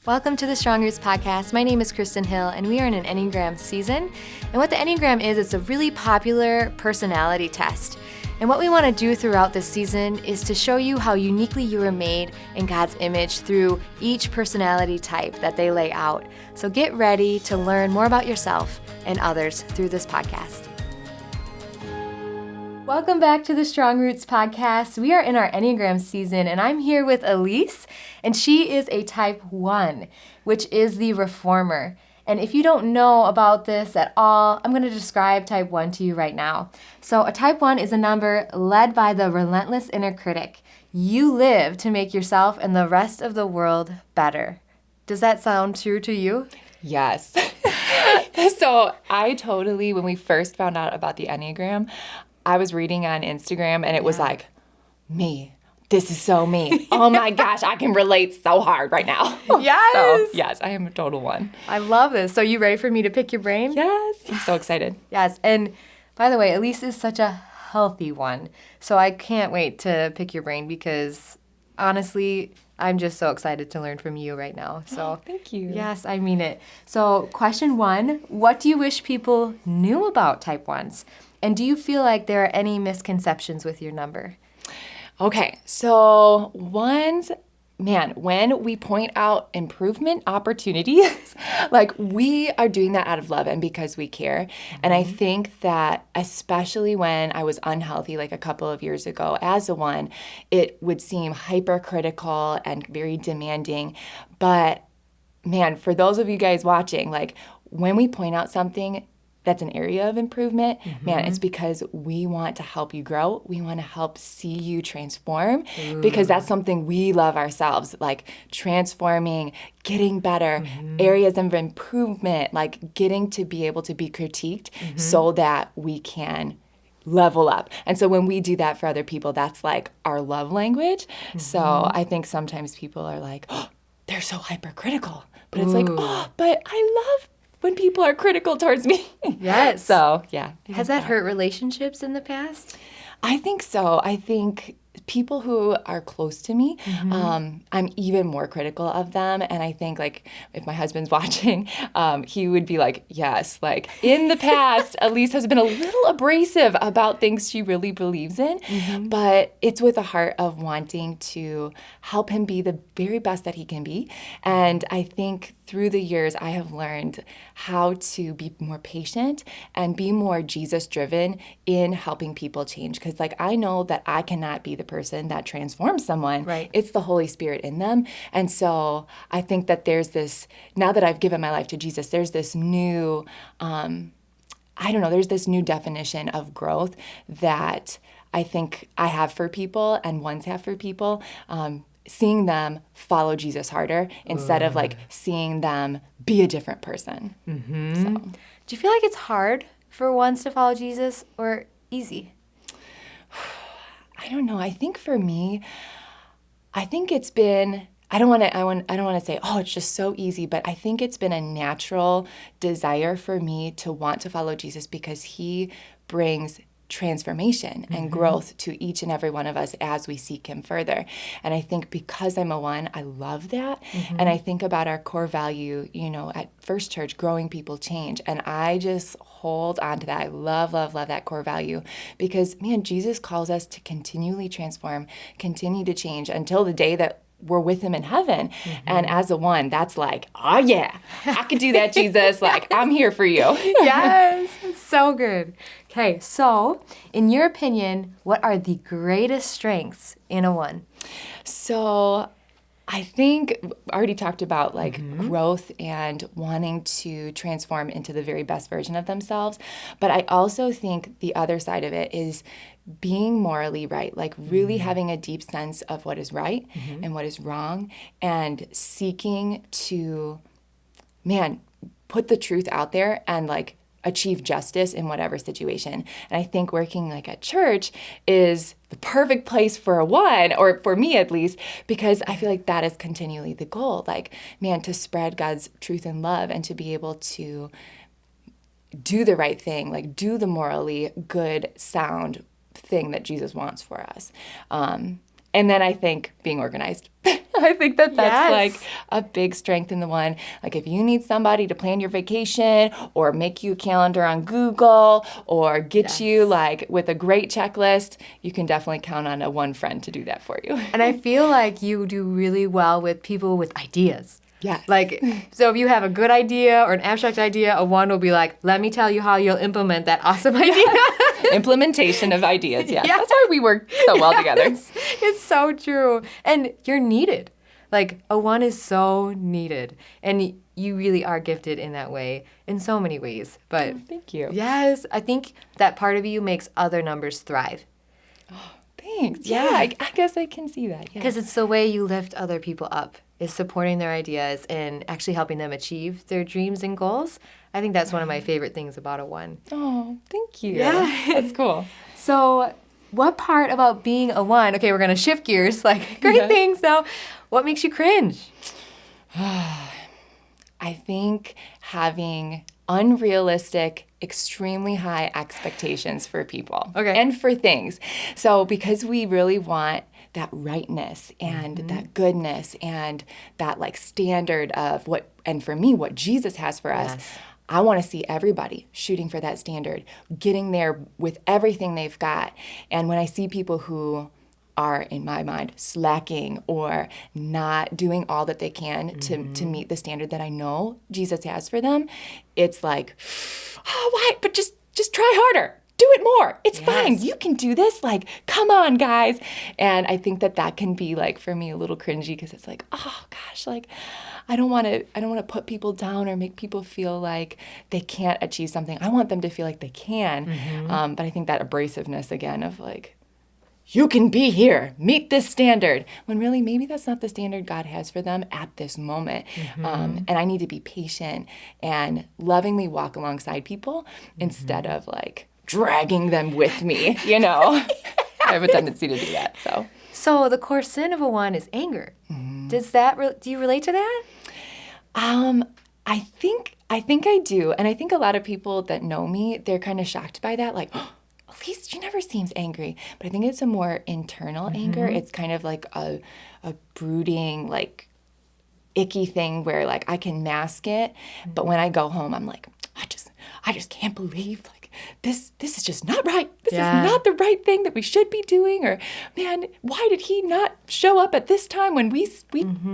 Welcome to the Strong Roots Podcast. My name is Kristin Hill, and we are in an Enneagram season. And what the Enneagram is, it's a really popular personality test. And what we want to do throughout this season is to show you how uniquely you are made in God's image through each personality type that they lay out. So get ready to learn more about yourself and others through this podcast. Welcome back to the Strong Roots Podcast. We are in our Enneagram season, and I'm here with Alyce, and she is a type 1, which is the reformer. And if you don't know about this at all, I'm going to describe type 1 to you right now. So a type 1 is a number led by the relentless inner critic. You live to make yourself and the rest of the world better. Does that sound true to you? Yes. So I totally, when we first found out about the Enneagram, I was reading on Instagram and it was like, me. This is so me. Oh my gosh, I can relate so hard right now. Yes. So, yes, I am a total 1. I love this. So you ready for me to pick your brain? Yes. I'm so excited. Yes. And by the way, Alyce is such a healthy 1. So I can't wait to pick your brain because honestly, I'm just so excited to learn from you right now. So thank you. Yes, I mean it. So question 1, what do you wish people knew about type 1s? And do you feel like there are any misconceptions with your number? Okay, so ones, man, when we point out improvement opportunities, like we are doing that out of love and because we care. And I think that especially when I was unhealthy, like a couple of years ago as a 1, it would seem hypercritical and very demanding. But man, for those of you guys watching, like when we point out something that's an area of improvement, man, it's because we want to help you grow. We want to help see you transform because that's something we love ourselves, like transforming, getting better, areas of improvement, like getting to be able to be critiqued so that we can level up. And so when we do that for other people, that's like our love language. So I think sometimes people are like, oh, they're so hypercritical. But it's like, oh, but I love when people are critical towards me. Yes. So, yeah. Has that hurt relationships in the past? I think so. I think people who are close to me, I'm even more critical of them. And I think, like, if my husband's watching, he would be like, yes, like, in the past, Alyce has been a little abrasive about things she really believes in. But it's with a heart of wanting to help him be the very best that he can be. And I think through the years, I have learned how to be more patient and be more Jesus-driven in helping people change. Because, like, I know that I cannot be the person that transforms someone. Right. It's the Holy Spirit in them. And so I think that there's this, now that I've given my life to Jesus, there's this new, there's this new definition of growth that I think I have for people and ones have for people. Seeing them follow Jesus harder instead of like seeing them be a different person. So. Do you feel like it's hard for ones to follow Jesus or easy? I don't know. I think for me, I think it's been, I don't want to say, oh, it's just so easy, but I think it's been a natural desire for me to want to follow Jesus because he brings transformation and growth to each and every one of us as we seek him further. And I think because I'm a 1, I love that. And I think about our core value, at First Church, growing people change. And I just hold on to that. I love, love, love that core value because, man, Jesus calls us to continually transform, continue to change until the day that we're with him in heaven. And as a 1, that's like, oh yeah, I can do that, Jesus. Like, I'm here for you. Yes, it's so good. Okay, so in your opinion, what are the greatest strengths in a 1? So I think I already talked about like growth and wanting to transform into the very best version of themselves. But I also think the other side of it is being morally right, like really having a deep sense of what is right and what is wrong and seeking to, put the truth out there and like achieve justice in whatever situation. And I think working like at church is the perfect place for a 1, or for me at least, because I feel like that is continually the goal. Like, to spread God's truth and love and to be able to do the right thing, like do the morally good, sound thing that Jesus wants for us. And then I think being organized. I think that that's Yes. like a big strength in the one. Like if you need somebody to plan your vacation or make you a calendar on Google or get you like with a great checklist, you can definitely count on a one friend to do that for you. And I feel like you do really well with people with ideas. Yes. Like, so if you have a good idea or an abstract idea, a one will be like, let me tell you how you'll implement that awesome idea. Implementation of ideas, yes. Yeah. That's why we work so well together. It's so true. And you're needed. Like, a one is so needed. And you really are gifted in that way, in so many ways. But Thank you. yes, I think that part of you makes other numbers thrive. Thanks. Yeah, I guess I can see that. Yeah. Because it's the way you lift other people up, is supporting their ideas and actually helping them achieve their dreams and goals. I think that's one of my favorite things about a one. Oh, thank you. Yeah. That's cool. So what part about being a one, okay, we're going to shift gears, like great things now. What makes you cringe? I think having unrealistic, extremely high expectations for people and for things. So because we really want that rightness and that goodness and that like standard of what, and for me, what Jesus has for us, I want to see everybody shooting for that standard, getting there with everything they've got. And when I see people who are, in my mind, slacking or not doing all that they can to meet the standard that I know Jesus has for them, it's like, oh, why? But just try harder. Do it more. It's fine. You can do this. Like, come on, guys. And I think that can be like, for me, a little cringy because it's like, oh gosh, like I don't want to put people down or make people feel like they can't achieve something. I want them to feel like they can. But I think that abrasiveness again of like, you can be here, meet this standard, when really maybe that's not the standard God has for them at this moment. And I need to be patient and lovingly walk alongside people instead of like dragging them with me, you know? I have a tendency to do that, so. So the core sin of a one is anger. Does that, do you relate to that? I think I do. And I think a lot of people that know me, they're kind of shocked by that, like, oh, Alyce, she never seems angry. But I think it's a more internal anger. It's kind of like a brooding, like, icky thing where, like, I can mask it. But when I go home, I'm like, I just can't believe, like, this is just not right. This is not the right thing that we should be doing. Or, man, why did he not show up at this time when we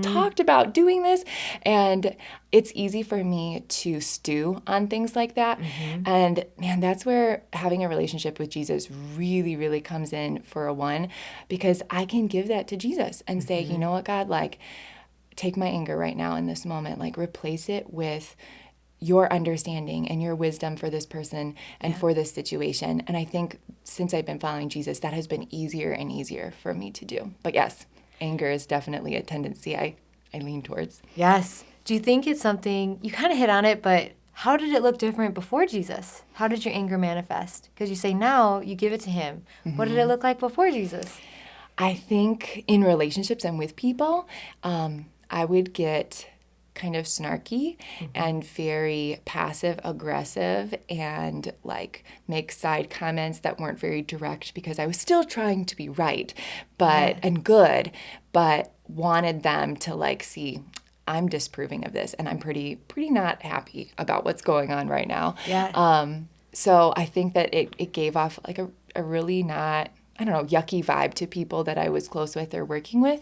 talked about doing this? And it's easy for me to stew on things like that. And, man, that's where having a relationship with Jesus really, really comes in for a one, because I can give that to Jesus and say, you know what, God, like, take my anger right now in this moment, like, replace it with your understanding and your wisdom for this person and for this situation. And I think since I've been following Jesus, that has been easier and easier for me to do. But yes, anger is definitely a tendency I lean towards. Yes. Do you think it's something, you kind of hit on it, but how did it look different before Jesus? How did your anger manifest? Because you say now you give it to him. What did it look like before Jesus? I think in relationships and with people, I would get kind of snarky and very passive aggressive and like make side comments that weren't very direct because I was still trying to be right and good, but wanted them to like see I'm disapproving of this and I'm pretty not happy about what's going on right now. So I think that it gave off like a really not, I don't know, yucky vibe to people that I was close with or working with.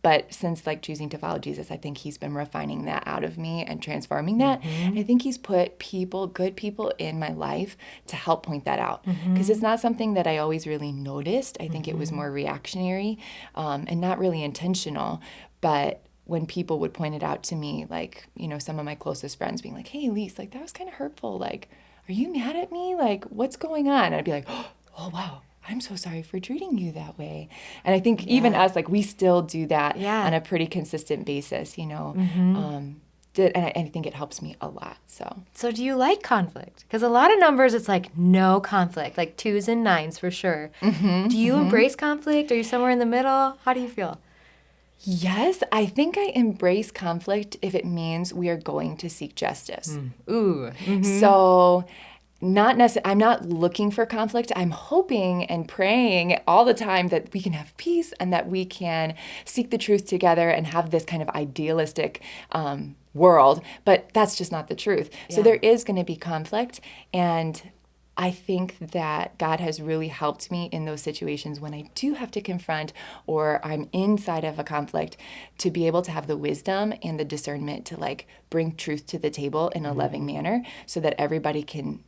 But since like choosing to follow Jesus, I think he's been refining that out of me and transforming that. I think he's put good people in my life to help point that out. Because it's not something that I always really noticed. I think it was more reactionary and not really intentional. But when people would point it out to me, like, you know, some of my closest friends being like, hey, Alyce, like that was kind of hurtful. Like, are you mad at me? Like, what's going on? And I'd be like, oh, wow. I'm so sorry for treating you that way. And I think even us, like, we still do that on a pretty consistent basis, you know. And I think it helps me a lot, So do you like conflict? Because a lot of numbers, it's like no conflict, like 2s and 9s for sure. Do you embrace conflict? Are you somewhere in the middle? How do you feel? Yes, I think I embrace conflict if it means we are going to seek justice. Ooh. So I'm not looking for conflict. I'm hoping and praying all the time that we can have peace and that we can seek the truth together and have this kind of idealistic world. But that's just not the truth. So there is going to be conflict. And I think that God has really helped me in those situations when I do have to confront or I'm inside of a conflict to be able to have the wisdom and the discernment to like bring truth to the table in a loving manner so that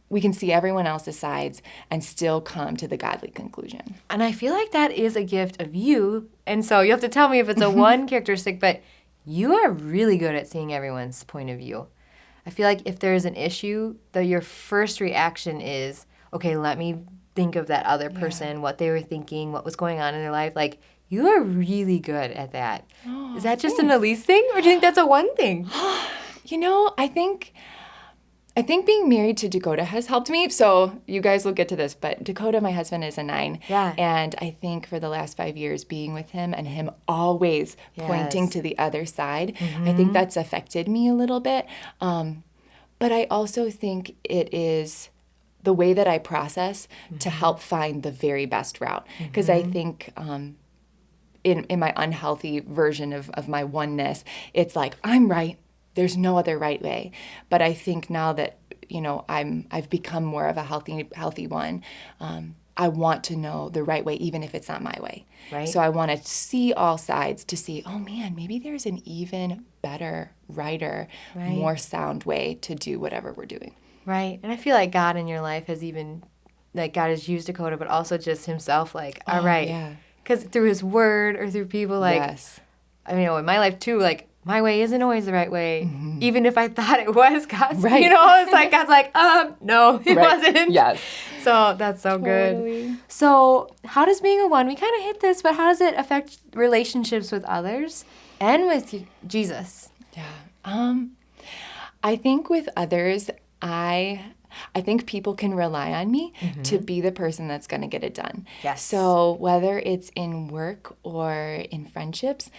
we can see everyone else's sides and still come to the godly conclusion. And I feel like that is a gift of you. And so you have to tell me if it's a one characteristic, but you are really good at seeing everyone's point of view. I feel like if there's an issue, your first reaction is, okay, let me think of that other person, what they were thinking, what was going on in their life. Like, you are really good at that. Oh, is that just an Alyce thing, or do you think that's a one thing? I think being married to Dakota has helped me. So you guys will get to this, but Dakota, my husband, is a 9. Yeah. And I think for the last 5 years being with him and him always pointing to the other side, I think that's affected me a little bit. But I also think it is the way that I process to help find the very best route. Because I think in my unhealthy version of my oneness, it's like, I'm right. There's no other right way. But I think now that, I've become more of a healthy one, I want to know the right way, even if it's not my way. Right. So I want to see all sides to see, oh man, maybe there's an even better, righter, more sound way to do whatever we're doing. Right. And I feel like God in your life has even, like, God has used Dakota, but also just himself, like, all right. Yeah. Because through his word or through people, like, I mean, in my life too, like, my way isn't always the right way. Even if I thought it was God's, it's like, God's like, no, it wasn't. Yes. So that's so good. So how does being a one, we kind of hit this, but how does it affect relationships with others and with Jesus? Yeah. I think with others, I think people can rely on me to be the person that's going to get it done. Yes. So whether it's in work or in friendships,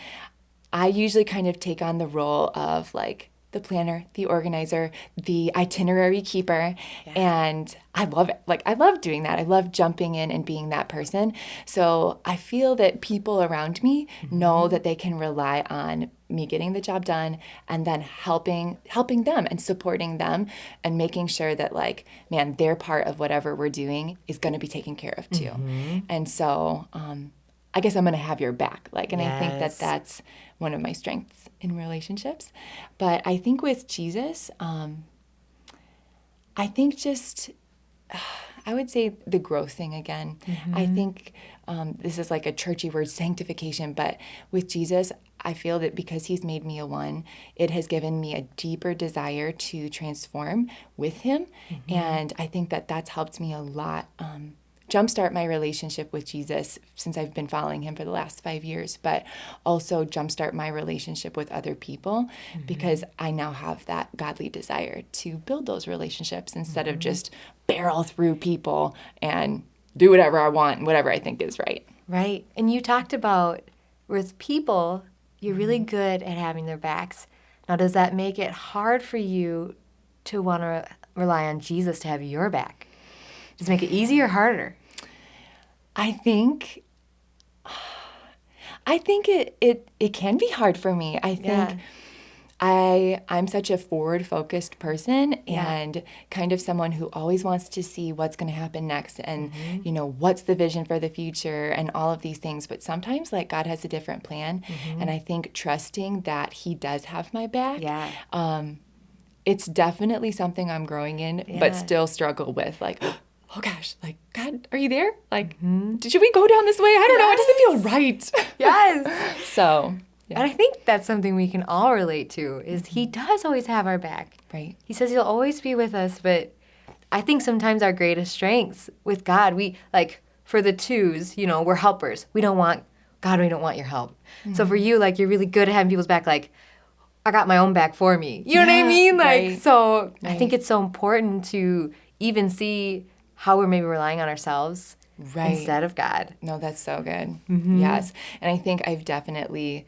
I usually kind of take on the role of like the planner, the organizer, the itinerary keeper. Yeah. And I love it. Like, I love doing that. I love jumping in and being that person. So I feel that people around me know that they can rely on me getting the job done and then helping them and supporting them and making sure that, like, man, their part of whatever we're doing is going to be taken care of too. And so I guess I'm going to have your back. Like, and I think that that's one of my strengths in relationships. But I think with Jesus, I think just, I would say the growth thing again. I think this is like a churchy word, sanctification, but with Jesus, I feel that because he's made me a one, it has given me a deeper desire to transform with him. And I think that that's helped me a lot jumpstart my relationship with Jesus since I've been following him for the last 5 years, but also jumpstart my relationship with other people because I now have that godly desire to build those relationships instead of just barrel through people and do whatever I want and whatever I think is right. Right. And you talked about with people, you're really good at having their backs. Now, does that make it hard for you to want to rely on Jesus to have your back? Does it make it easier or harder? I think it can be hard for me. I think I'm such a forward-focused person and kind of someone who always wants to see what's going to happen next and, what's the vision for the future and all of these things. But sometimes, like, God has a different plan. And I think trusting that he does have my back, it's definitely something I'm growing in, but still struggle with, like, oh gosh, like, God, are you there? Like, should we go down this way? I don't know. It doesn't feel right. Yes. So, and I think that's something we can all relate to is he does always have our back. Right. He says he'll always be with us, but I think sometimes our greatest strengths with God, we, like, for the twos, we're helpers. We don't want your help. So for you, like, you're really good at having people's back, like, I got my own back for me. You know what I mean? Like, so I think it's so important to even see how we're maybe relying on ourselves instead of God. No, that's so good. Yes. And I think I've definitely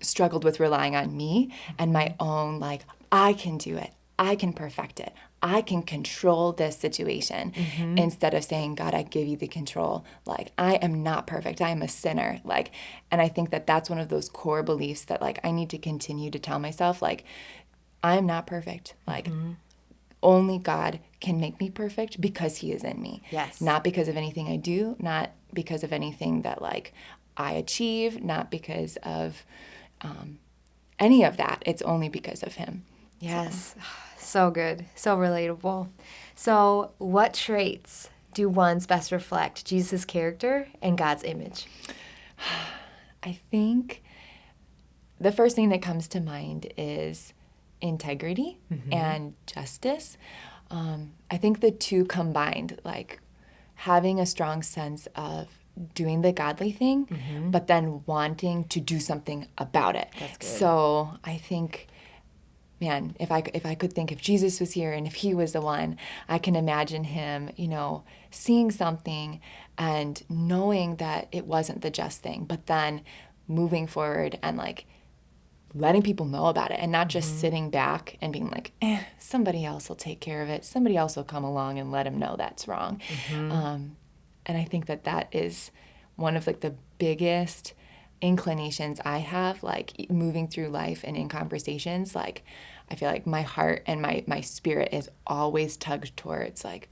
struggled with relying on me and my own, like, I can do it. I can perfect it. I can control this situation instead of saying, God, I give you the control. Like, I am not perfect. I am a sinner. Like, and I think that that's one of those core beliefs that like I need to continue to tell myself, like, I'm not perfect. Like, only God can make me perfect because he is in me. Yes. Not because of anything I do, not because of anything that like I achieve, not because of any of that. It's only because of him. Yes. So good. So relatable. So what traits do ones best reflect Jesus' character and God's image? I think the first thing that comes to mind is integrity and justice. I think the two combined, like having a strong sense of doing the godly thing, but then wanting to do something about it. That's good. So I think, man, if I could think if Jesus was here and if he was the one, I can imagine him, you know, seeing something and knowing that it wasn't the just thing, but then moving forward and like letting people know about it and not just sitting back and being like, somebody else will take care of it. Somebody else will come along and let him know that's wrong. And I think that that is one of like the biggest inclinations I have, like moving through life and in conversations. Like, I feel like my heart and my spirit is always tugged towards like,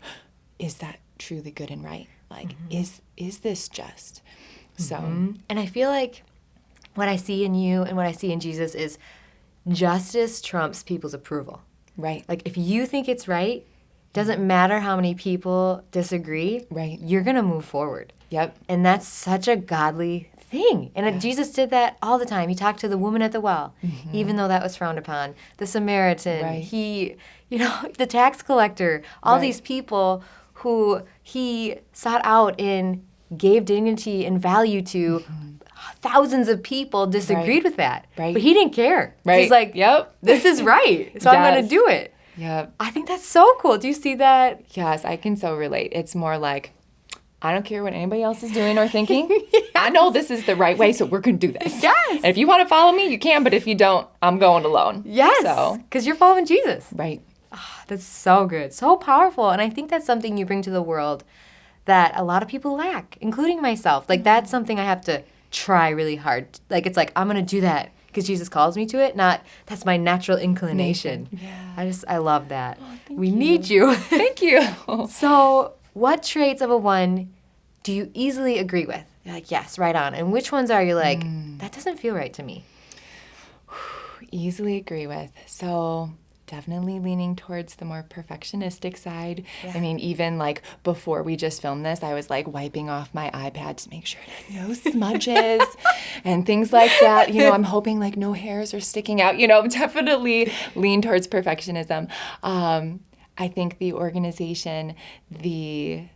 is that truly good and right? Like, is this just? So, And I feel like what I see in you and what I see in Jesus is justice trumps people's approval. right. Like, if you think it's right, doesn't matter how many people disagree, Right. you're going to move forward. Yep. And that's such a godly thing. And Jesus did that all the time. He talked to the woman at the well, even though that was frowned upon. The Samaritan, Right. he, you know, the tax collector, all these people who he sought out and gave dignity and value to. Thousands of people disagreed with that. Right. But he didn't care. Right. He's like, Yep. this is right. So I'm going Yes. to do it. Yep. I think that's so cool. Do you see that? Yes, I can so relate. It's more like, I don't care what anybody else is doing or thinking. I know this is the right way, so we're going to do this. Yes. And if you want to follow me, you can, but if you don't, I'm going alone. Yes. So, Because you're following Jesus. right. That's so good. So powerful. And I think that's something you bring to the world that a lot of people lack, including myself. Like, that's something I have to try really hard. Like, it's like, I'm going to do that because Jesus calls me to it, not that's my natural inclination. Yeah. I love that. thank We you. need you. Thank you. So, what traits of a one do you easily agree with? You're like, yes, right on. And which ones are you like, that doesn't feel right to me? Easily agree with. So definitely leaning towards the more perfectionistic side. I mean, even like before we just filmed this, I was like wiping off my iPad to make sure it had no smudges and things like that. You know, I'm hoping like no hairs are sticking out. You know, definitely lean towards perfectionism. I think the organization, I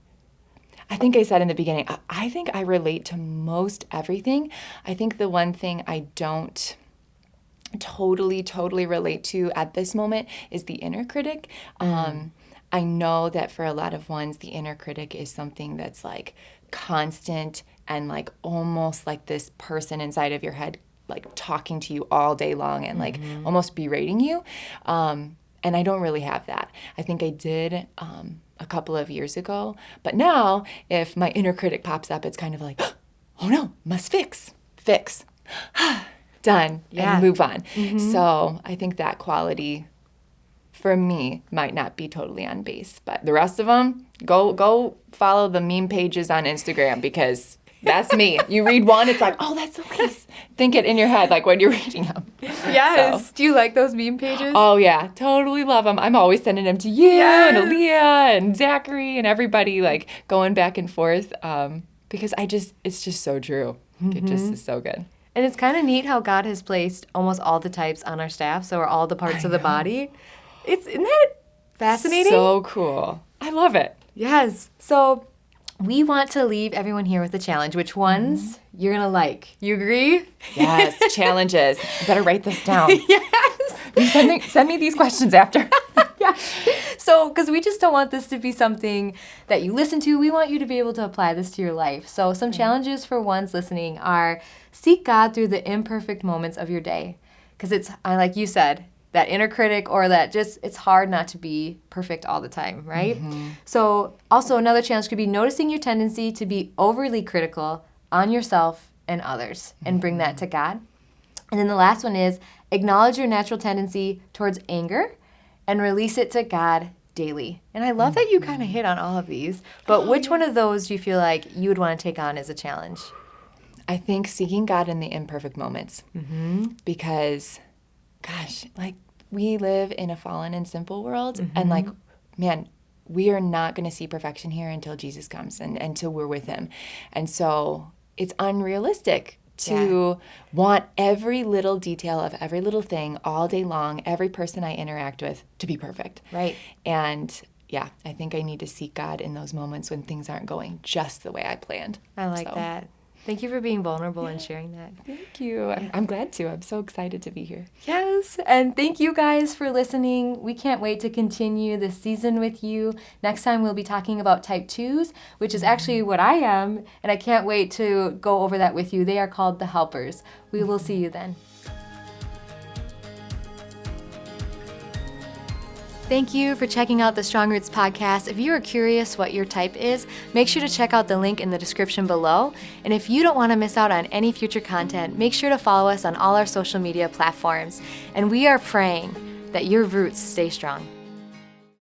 think I said in the beginning, I think I relate to most everything. I think the one thing I don't totally relate to at this moment is the inner critic. I know that for a lot of ones, the inner critic is something that's like constant and like almost like this person inside of your head, like talking to you all day long and like almost berating you. And I don't really have that. I think I did a couple of years ago, but now if my inner critic pops up, it's kind of like, oh no, must fix. Done, and move on. So I think that quality for me might not be totally on base, but the rest of them, go follow the meme pages on Instagram because that's me. You read one, it's like, oh, that's Alyce. Think it in your head like when you're reading them. Yes. So. Do you like those meme pages? Oh yeah, totally love them. I'm always sending them to you and Aaliyah and Zachary and everybody, like going back and forth because it's just so true. It just is so good. And it's kind of neat how God has placed almost all the types on our staff, so are all the parts of the body. Isn't that fascinating? So cool. I love it. Yes. So we want to leave everyone here with a challenge. Which ones you're going to like? You agree? Yes, challenges. You better write this down. Yes. Send me these questions after. Yeah. So, because we just don't want this to be something that you listen to. We want you to be able to apply this to your life. So some challenges for ones listening are seek God through the imperfect moments of your day. Because like you said, that inner critic, or that just, it's hard not to be perfect all the time, right? So also another challenge could be noticing your tendency to be overly critical on yourself and others and bring that to God. And then the last one is acknowledge your natural tendency towards anger and release it to God daily. And I love that you kind of hit on all of these, but which one of those do you feel like you would want to take on as a challenge? I think seeking God in the imperfect moments. Because, gosh, like, we live in a fallen and simple world, and like, man, we are not going to see perfection here until Jesus comes and until we're with him. And so it's unrealistic to want every little detail of every little thing all day long, every person I interact with, to be perfect. Right. And yeah, I think I need to seek God in those moments when things aren't going just the way I planned. I like that. Thank you for being vulnerable and sharing that. Thank you. I'm glad to. I'm so excited to be here. Yes, and thank you guys for listening. We can't wait to continue this season with you. Next time we'll be talking about type 2s, which is actually what I am, and I can't wait to go over that with you. They are called the helpers. We will see you then. Thank you for checking out the Strong Roots podcast. If you are curious what your type is, make sure to check out the link in the description below. And if you don't want to miss out on any future content, make sure to follow us on all our social media platforms. And we are praying that your roots stay strong.